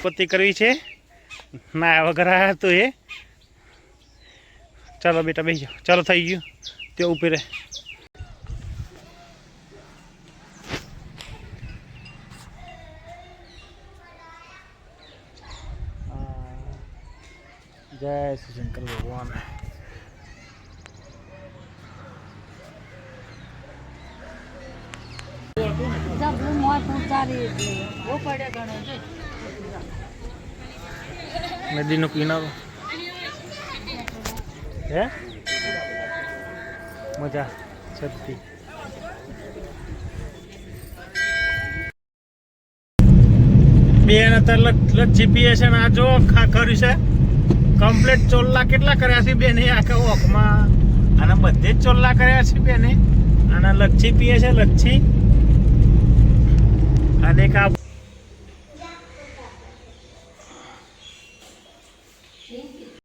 પતિ કરવી છે ના વગર આયા તો એ ચાલો બેટા બેસી જાઓ ચાલો થઈ ગયું તે ઊભી રહે જય શ્રી શંકર ભગવાન નદીનો કિનારો હે મજા સત્તી બેન અત્યારે લચ્છી પીએ છે ને આ જો કર્યું છે કમ્પ્લીટ ચોલ્લા કેટલા કર્યા છે બેને આખા ઓખમાં અને બધે જ ચોલ્લા કર્યા છે બેને અને લચ્છી પીએ છે લચ્છી અને કા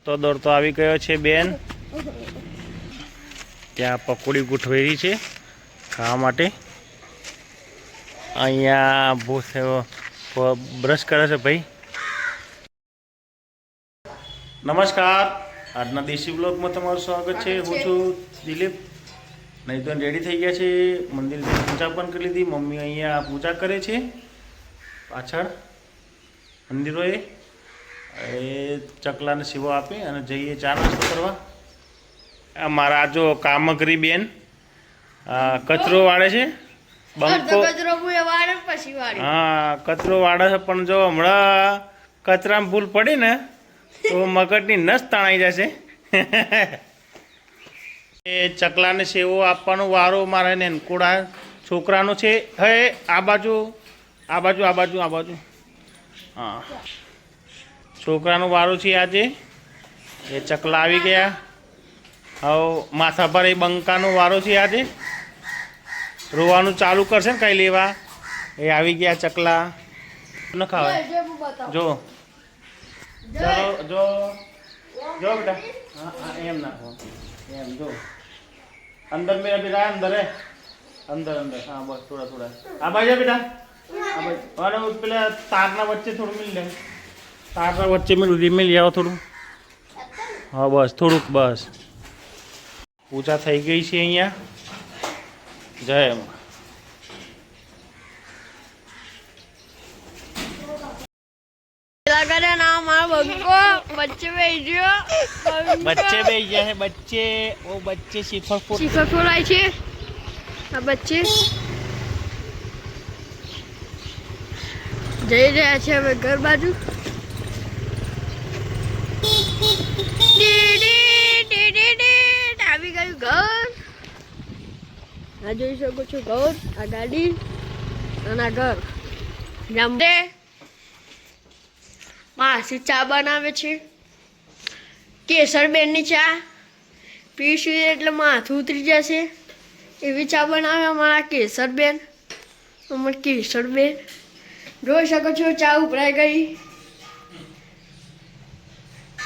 તો દોડતો આવી ગયો છે બેન ત્યાં પકોડી ગોઠવેલી છે ખાવા માટે અહીંયા બ્રશ કરે છે ભાઈ નમસ્કાર આજના દેશી બ્લોગમાં તમારું સ્વાગત છે હું છું દિલીપ નહીં તો રેડી થઈ ગયા છે મંદિર પૂજા પણ કરી લીધી મમ્મી અહીંયા પૂજા કરે છે પાછળ મંદિરોએ એ ચકલાને શીવો આપી અને જઈએ ચા નાસ્તો કરવા મારા જો કામગરી બેન કચરો વાળે છે બંકો હા કચરો વાળે છે પણ જો હમણાં કચરામાં ભૂલ પડી ને તો મગજની નસ તણાઈ જશે એ ચકલાને સેવો આપવાનો વારો મારે નેનકોડા છોકરાનો છે હે આ બાજુ આ બાજુ આ બાજુ આ બાજુ હા છોકરાનો વારો છે આજે એ ચકલા આવી ગયા હવે માથા પર એ બંકાનો વારો છે આજે રોવાનું ચાલુ કરશે ને કંઈ લેવા એ આવી ગયા ચકલા ન ખાવે જો ચલો જો જો બેટા હા હા એમ નાખો એમ જો અંદર મેરા બેટા અંદર હે અંદર અંદર હા બસ થોડા થોડા આ બાજુ બેટા આ બાજુ અને પેલા તારના વચ્ચે થોડું મિલ લે તારના વચ્ચે મિલ આવો થોડું હા બસ થોડુંક બસ પૂજા થઈ ગઈ છે અહીંયા જય એમ बच्चे बेच गए हैं बच्चे वो बच्चे शिफर फोड़ाए छे आ बच्चे जई રહ્યા છે હવે ઘર બાજુ આવી ગયું ઘર આ જોઈ શકો છો ઘર આ ગાડી અને આ ઘર જમડે માસી ચા બનાવે છે કેસર બેનની ચા પીશું એટલે માથું ઉતરી જશે એવી ચા બનાવે અમારા કેસર બેન અમારી કેસર બેન જોઈ શકો છો ચા ઉભરાઈ ગઈ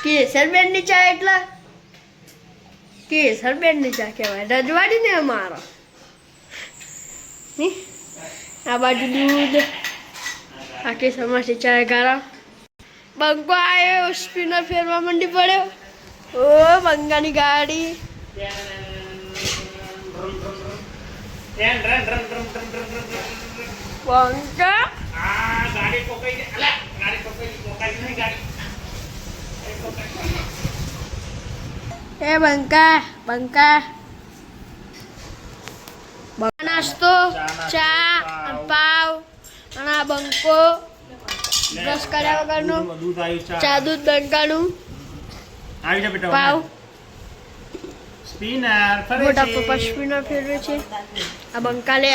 કેસર બેનની ચા એટલે કેસર બેનની ચા કહેવાય રજવાડી ને અમારો આ બાજુ દૂધ આ કેસર માસી ચા ગારા બંકો આવ્યો સ્પિનર ફેરવા માંડી પડ્યો ઓ બંગાની ગાડી બંકા એ બંકા બંકા નાસ્તો ચા પાવ અને આ બંકો બ્રશ કર્યા વગરનું ચા દૂધ બંકાનું પાવ મોટા પપ્પા સ્પિનર ફેરવે છે આ બંકા લે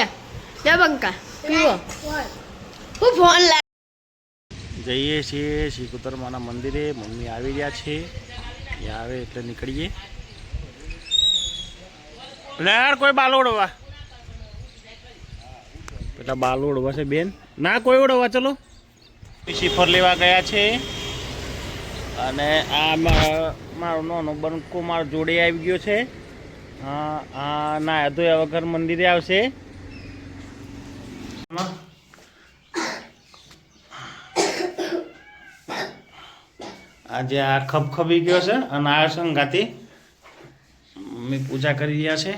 બંકા પીવો હું ફોન લા જઈએ છીએ શ્રીકુતરમાના મંદિરે મમ્મી આવી ગયા છે એ આવે એટલે નીકળીએ યાર કોઈ બાલ ઓડવા પેલા બાલ ઓડવા છે બેન ના કોઈ ઓડવા ચલો શિફર લેવા ગયા છે અને આ મારો નાનો બંકો મારો જોડે આવી ગયો છે હા હા ના ધોયા વગર મંદિરે આવશે આજે આ ખબખબી ગયો છે અને આ સંગાતી મમ્મી પૂજા કરી રહ્યા છે.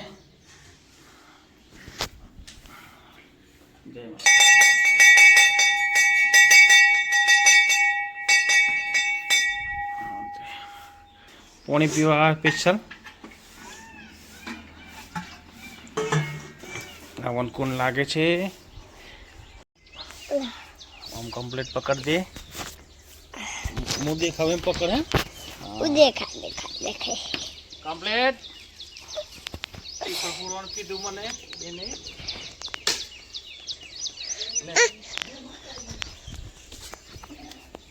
પાણી પીવા સ્પેશિયલ આ વનકુંડ લાગે છે. આમ કમ્પ્લીટ પકડ દે. મું દેખાવ એમ પકડ. હે દેખા કમ્પ્લીટ પૂરણ કીધું મને એને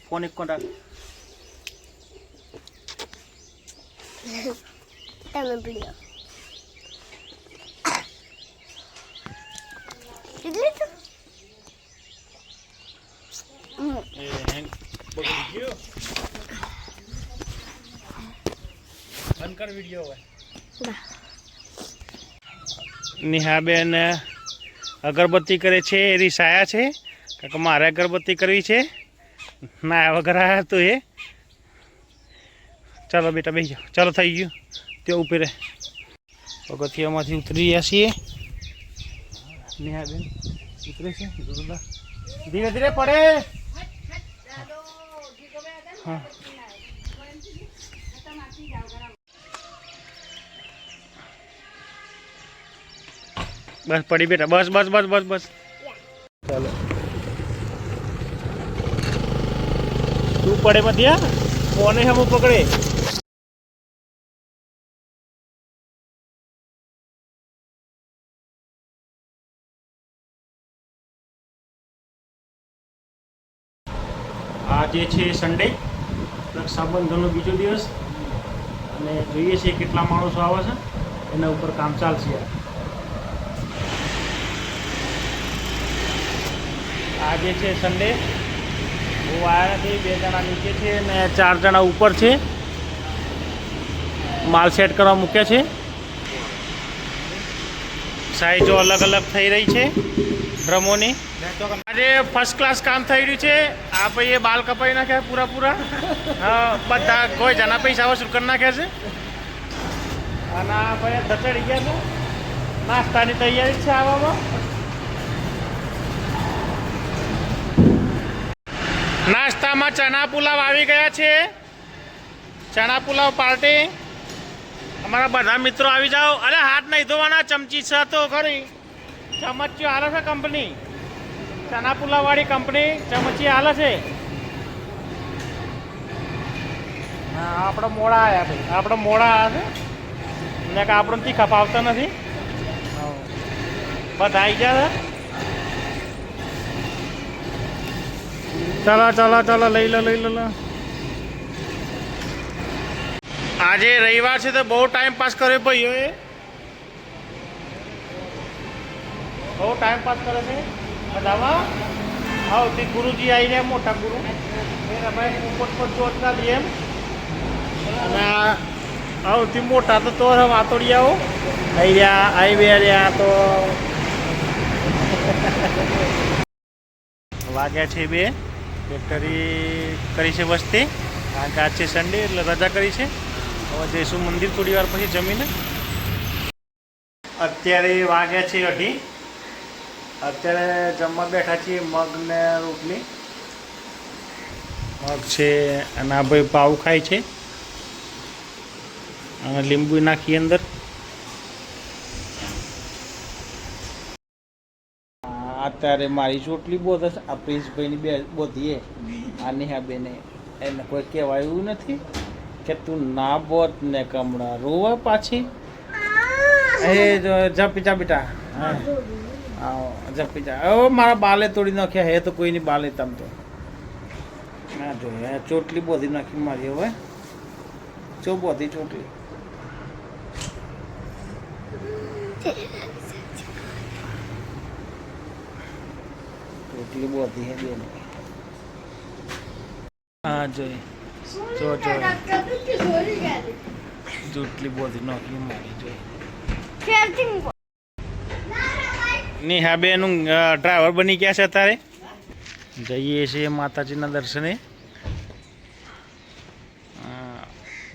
ફોન એક કોન્ટાક્ટ તમે પીડ્યો કેટલી તો એ હેંગ બગડી ગયો. બંધ કર વિડીયો હવે. નિહાબેન અગરબત્તી કરે છે. એ રીસાયા છે કે મારે અગરબત્તી કરવી છે. ના વગર આવ્યા તો એ ચાલો બેટા બેસી જાઓ. ચાલો થઈ ગયું તે ઉપર પગથિયામાંથી ઉતરી રહ્યા છીએ. નિહાબેન ઉતરે છે ધીરે ધીરે પડે. હા બસ પડી બેટા બસ બસ બસ બસ બસ ચાલો તું પડે મધ્યા કોને હમ પકડે. આજે છે સન્ડે રક્ષાબંધનનો બીજો દિવસ અને જોઈએ છીએ કેટલા માણસો આવે છે એના ઉપર કામ ચાલશે. આજે છે સન્ડે. હું આવ્યા નથી. 2 જણા નીચે છે ને 4 જણા ઉપર છે. માલ સેટ કરવા મૂક્યા છે. સાઈઝો અલગ અલગ થઈ રહી છે ડ્રમોની. આજે ફર્સ્ટ ક્લાસ કામ થઈ રહ્યું છે. આ ભાઈએ બાલ કપાઈ નાખ્યા પૂરા. હા બધા કોઈ જણા પૈસા વસૂલ કરી નાખ્યા છે. અને આ ભાઈ ધચડી ગયા છે. નાસ્તાની તૈયારી છે આવવામાં. નાસ્તામાં ચણા પુલાવ આવી ગયા છે. ચણા પુલાવ પાર્ટી. અમારા બધા મિત્રો આવી જાઓ. અરે હાથ નહીં ધોવાના. ચમચી છે તો ખરી. ચમચી હાલે છે કંપની. ચણા પુલાવ વાળી કંપની ચમચી હાલે છે. હા આપણે મોડા આવ્યા ભાઈ. આપણે મોડા આવ્યા છે ને કે આપણને તીખા ફાવતા નથી. બધા આવી ગયા છે. ચાલો લઈ લો. આજે રવિવાર છે તો બહુ ટાઈમ પાસ કર્યો ભાઈઓએ. બહુ ટાઈમ પાસ કરે છે બધામાં. આવતી ગુરુજી આવી રહ્યા મોટા ગુરુ ભાઈ પોટ ચોટના દે એમ. અને આવતી મોટા તો વાતોડિયાઓ આવી રહ્યા તો વાગ્યા છે 2. ફેક્ટરી કરી છે વસ્તી કારણ કે આજ છે સન્ડે એટલે રજા કરી છે. હવે જઈશું મંદિર થોડી વાર પછી જમીને. અત્યારે વાગ્યા છે 2:30. અત્યારે જમવા બેઠા છીએ. મગ ને રોટલી. મગ છે અને આ ભાઈ પાવ ખાય છે અને લીંબુ નાખી અંદર. અત્યારે મારી ચોટલી બોધ હશે. આ પ્રિન્સભાઈની બે બોધીએ આ નેહાબેને એને કોઈ કહેવાયું નથી કે તું ના બોત ને કમણા રોવા પાછી. એ જો જપી જા બેટા. હા જપી જા. ઓ મારા બાલે તોડી નાખ્યા. હે તો કોઈની બાલે તમ તો ના જો ચોટલી બોધી નાખી મારી. હવે ચો બોધી ચોટલી. ચોટલી બોધી હે બેન. હા જોઈ જો ચોટલી બોધી નાખી મારી જોઈ. નેહાબેન ડ્રાઈવર બની ગયા છે. અત્યારે જઈએ છીએ માતાજીના દર્શને.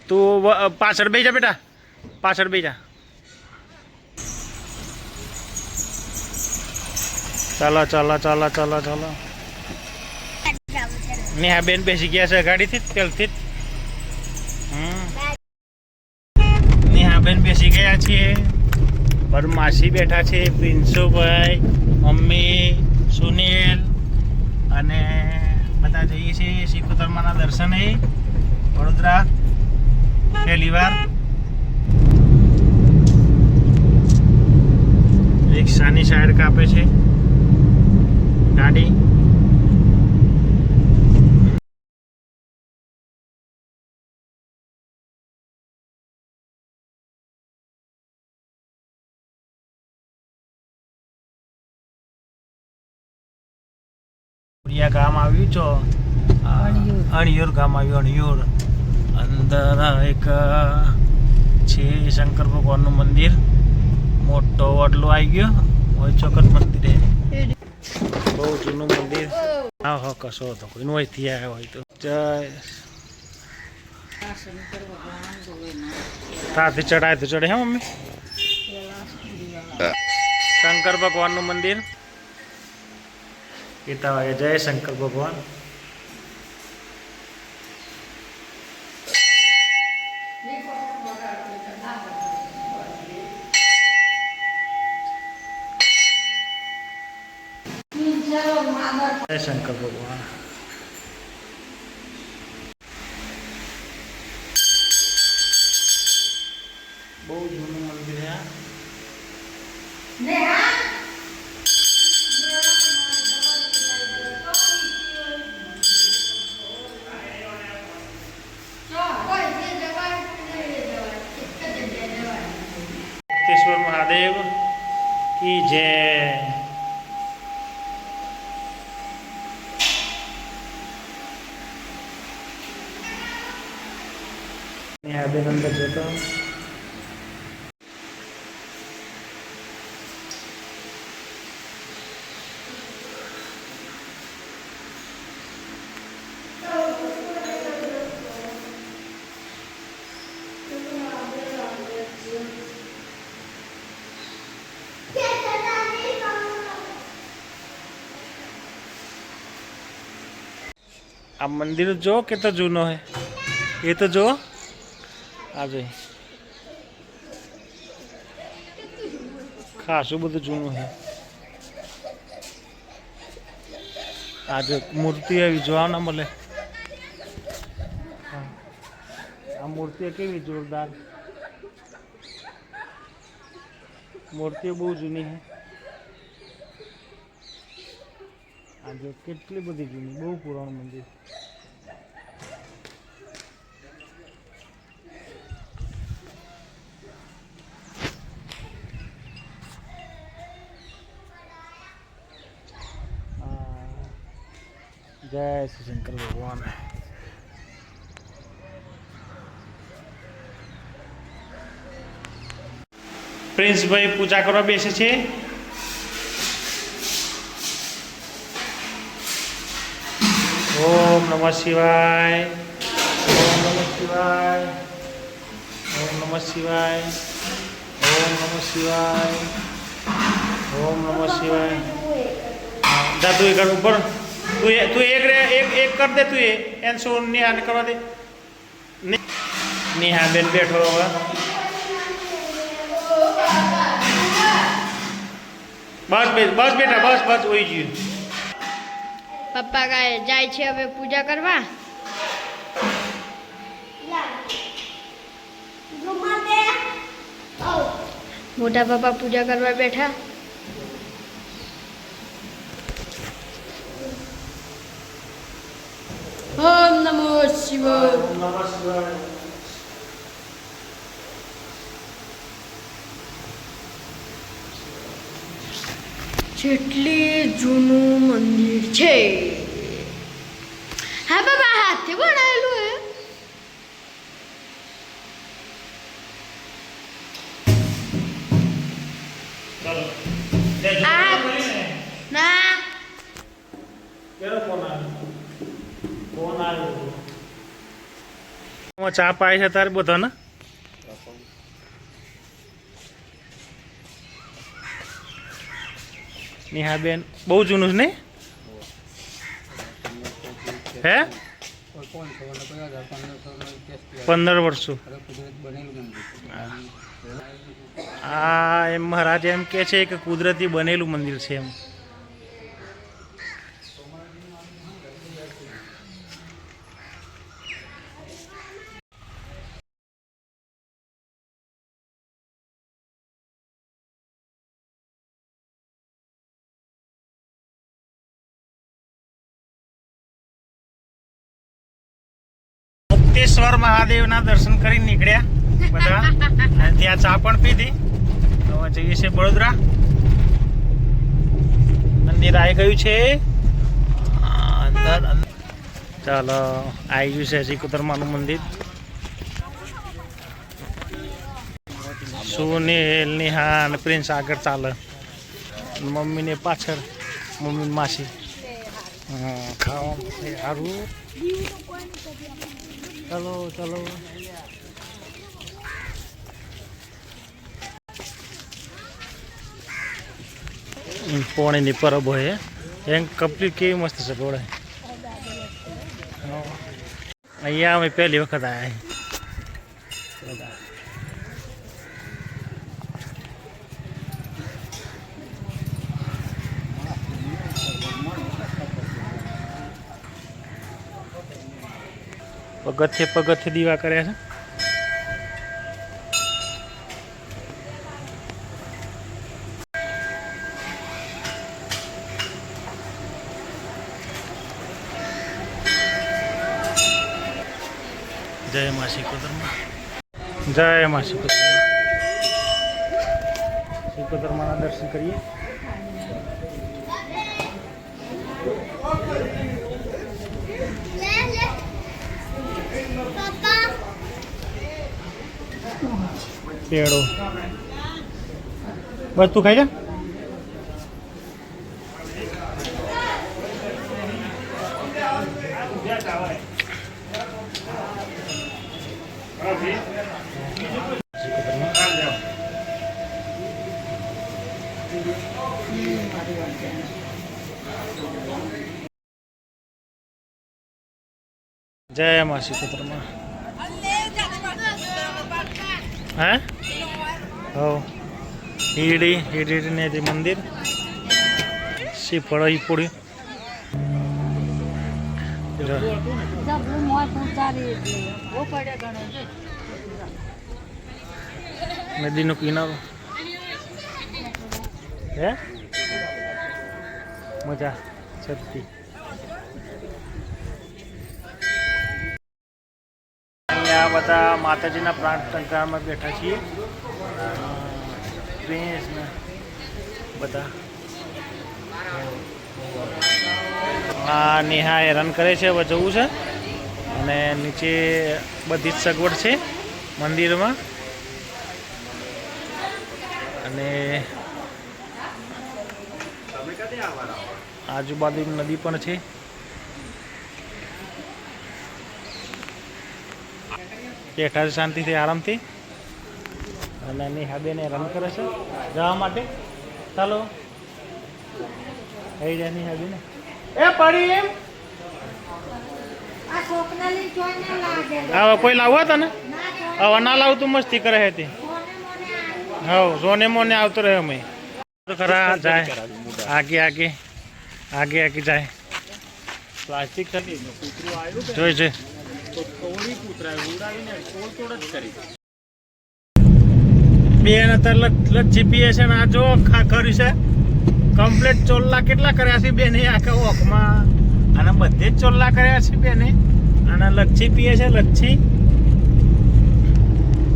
તું પાછળ બેસી જા બેટા, પાછળ બેસી જા. ચાલો ચાલો ચાલો ચાલો ચાલો. નેહાબેન બેસી ગયા છે ગાડીથી જ પહેલથી જ. નેહાબેન બેસી ગયા છીએ. મારું માસી બેઠા છે, પ્રિન્સુભાઈ, મમ્મી, સુનિલ અને બધા જઈએ છીએ શિકોતરમાના દર્શને વડોદરા પહેલી વાર. રિક્ષાની સાઈડ કાપે છે ગાડી. ગામ આવ્યું છો, અણિયોર ગામ આવ્યું. અણિયોર અંદર એક છે શંકર ભગવાનનું મંદિર, મોટો વડલો આવી ગયો હોય ચોકટ મંદિરે. બહુ જૂનું મંદિર. હા હા કશો હતો કોઈનું અહીંથી આવ્યો હોય તો. જય ત્યાંથી ચડાય તો ચડે હે મમ્મી. શંકર ભગવાનનું મંદિર. કીધા વાગે જય શંકર ભગવાન. જય શંકર ભગવાન. બહુ જૂનું મંદિર છે. મુક્તેશ્વર મહાદેવ કી જય. બેન અંદર જતો. આ મંદિર જો કેટલો જૂનો હે એ તો જો. આ જોઈ ખાસું બધું જૂનું છે. આજે મૂર્તિ એવી જોવા ના મળે. આ મૂર્તિ કેવી જોરદાર. મૂર્તિ બહુ જૂની છે. આજે કેટલી બધી જૂની, બહુ પુરાણું મંદિર. જય શ્રી શંકર ભગવાન. પ્રિન્સભાઈ પૂજા કરવા બેસે છે. ઓમ નમઃ શિવાય, ઓમ નમઃ શિવાય, ઓમ નમઃ શિવાય, ઓમ નમઃ શિવાય, ઓમ નમઃ શિવાય. જા તું એક ઉપર તું એક કર દે. તું એને શું નિહાને કરવા દે. નિહા બેન બેઠો હવે. બસ બસ બેટા બસ બસ હોઈ ગયું. પપ્પા જાય છે હવે પૂજા કરવા. મોટા પપ્પા પૂજા કરવા બેઠા. ઓમ નમો શિવાય. ઓમ નમઃ શિવાય. જેટલી જૂનું મંદિર છે. હા બાબા હાથથી બનાવેલું હે. ના કેરો ફોન આવ્યો? ફોન આવ્યો. ચા પાય છે તારે બધા ને નેહા બેન બહુ જૂનું છે નહીં હે 15 વર્ષો આ એમ મહારાજ એમ કે છે કે કુદરતી બનેલું મંદિર છે એમ મુક્તેશ્વર મહાદેવના દર્શન કરી નીકળ્યા બધા અને ત્યાં ચા પણ પીધી હવે જઈએ છીએ વડોદરા મંદિર આવી ગયું છે અંદર ચાલો આવી ગયું છે સિકોતરમાનું મંદિર સુનિલ નેહા અને પ્રિન્સ આગળ ચાલે મમ્મીને પાછળ મમ્મી માસી ખાવાનું સારું ચલો ચલો પોણીની પરબ હોય એમ કમ્પ્લીટ કેવી મસ્ત છે પોળે અહીંયા અમે પહેલી વખત આવ્યા પગથિયે દીવા કર્યા છે જય મા સિકોતરમાં જય મા સિકોતરમાના દર્શન કરીએ પેડો બસ તું ખાઈ જા જય મા સિકોતરમાં હે હો હીડી ને તે મંદિર શ્રીફળ પડી નદીનો કિનારો હે મજા સત્તી અહીંયા બધા માતાજીના પ્રાણ ટંકારમાં બેઠા છીએ પ્રિન્સ ને બધા આ નેહા હેરાન કરે છે હવે જવું છે અને નીચે બધી જ સગવડ છે મંદિરમાં અને આજુબાજુ નદી પણ છે બેઠા છે શાંતિથી આરામથી અને નેહાબેન હેરાન કરે છે જવા માટે ચાલો થઈ જાય નેહાબેન એ પડી એમ હવે કોઈ લાવવા હતા ને હવે ના લાવું તું મસ્તી કરે હતી હા સોને મોને આવતો રહ્યો મેં ખરા જાય આગે આગે આગે આગે જાય પ્લાસ્ટિક જોઈ છે બેન અત્યારે લચ્છી પીએ છે ને આ જો કર્યું છે કમ્પ્લેટ ચોલ્લા કેટલા કર્યા છે બેને આખા ઓખમાં અને બધે જ ચોલ્લા કર્યા છે બેને અને લચ્છી પીએ છે લચ્છી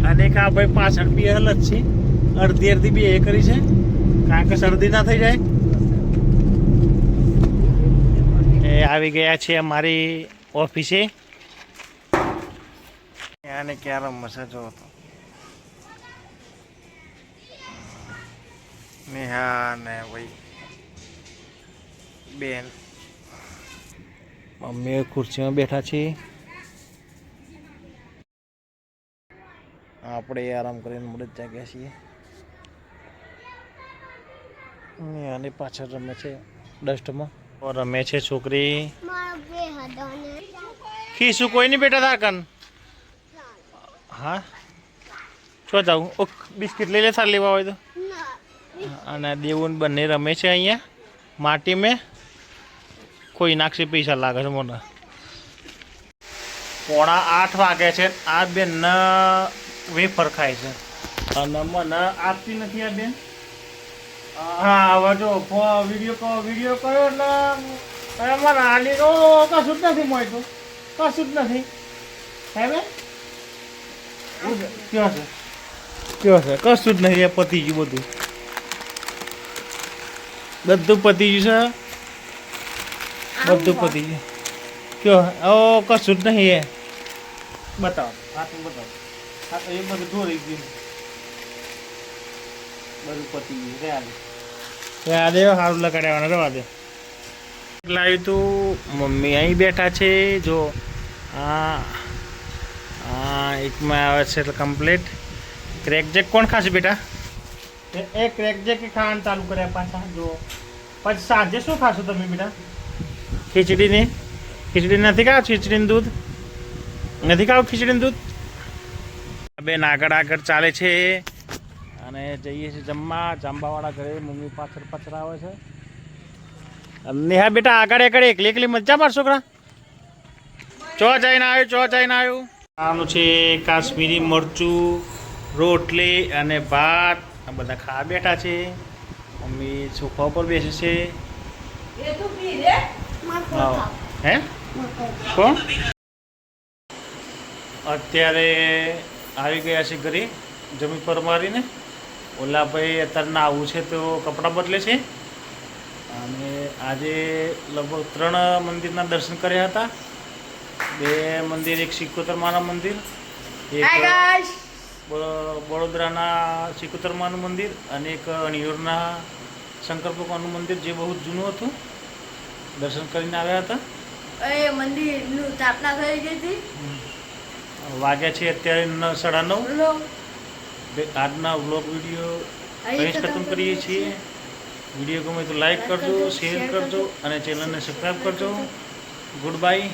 અને એક આ ભાઈ પાછળ પીએ છે લચ્છી અડધી અડધી બે એ કરી છે કારણ કે શરદી ના થઈ જાય એ આવી ગયા છે અમારી ઓફિસે આને ક્યાં રમશે જો તો નેહા ને ભાઈ બેન મમ્મી ખુરશીમાં બેઠા છીએ આપણે આરામ કરીને મળે જ જાગ્યા છીએ. ને આની પાછળ રમે છે ડસ્ટમાં. રમે છે છોકરી. ખીસું કોઈ નહીં બેટા તારકન. હા શું જાઉં? ઓક બિસ્કિટ લઈ લે સાર લેવા હોય તો. અને દેવું બંને રમે છે અહીંયા માટી મેં. કોઈ નાખશે પૈસા લાગે છે મોટા. 7:45 વાગે છે. આ બેન વેફર ખાય છે અને મને આપતી નથી આ બેન. હા હવે જો વિડીયો કર્યો એટલે મને હાલી તો કશું જ નથી મળતું. કશું જ નથી. હે બેન કયો છે કશું જ નહીં. પતી ગયું બધું પતી ગયું છે. બધું પતી ગયું. કયો ઓ કશું જ નહીં. એ બતાવો હાથમાં બતાવો. હા તો એ બધું ઢોળી ગયું. બધું પતી ગયું. રહ્યા દે સારું લગાડ્યા રવા દે. લાવ્યું તું મમ્મી અહીં બેઠા છે. જો હા એકમાં આવે છે એટલે કમ્પ્લીટ. ક્રેક જેક કોણ ખાશે બેટા? એ ક્રેક જેક ખાવાનું ચાલુ કર્યા પાછા. જો પછી સાંજે શું ખાશો તમે બેટા? ખીચડી નથી ખાવ? ખીચડીનું દૂધ નથી ખાવ? ખીચડીનું દૂધ. બેન આગળ ચાલે છે અને જઈએ છીએ જમવા. જાંબાવાળા ઘરે મમ્મી પાછળ આવે છે. નેહા બેટા આગળ એકલી મજા માર છોકરા. ચો જઈને આવ્યું. આનું છે કાશ્મીરી મરચું, રોટલી અને ભાત. આ બધા ખાવા બેઠા છે. મમ્મી સોફા ઉપર બેસે છે. હે કોણ? અત્યારે આવી ગયા છે ઘરે જમી પરમારીને. ઓલા ભાઈ અત્યારે આવું છે તો કપડાં બદલે છે. અને આજે લગભગ 3 મંદિરના દર્શન કર્યા હતા. 2 મંદિર, એક સિકોતરમાના મંદિર, એક વડોદરાના સિકોતરમાનું મંદિર અને એક અણિયોરના શંકર ભગવાનનું મંદિર જે બહુ જૂનું હતું. દર્શન કરીને આવ્યા હતા. મંદિરનું સ્થાપના થઈ ગઈ હતી. વાગ્યા છે અત્યારે 9:30. આજના વ્લોગ વિડીયો અહીં ખતમ કરીએ છીએ. વિડીયો ગમે તો લાઈક કરજો, શેર કરજો અને ચેનલને સબસ્ક્રાઈબ કરજો. Good bye.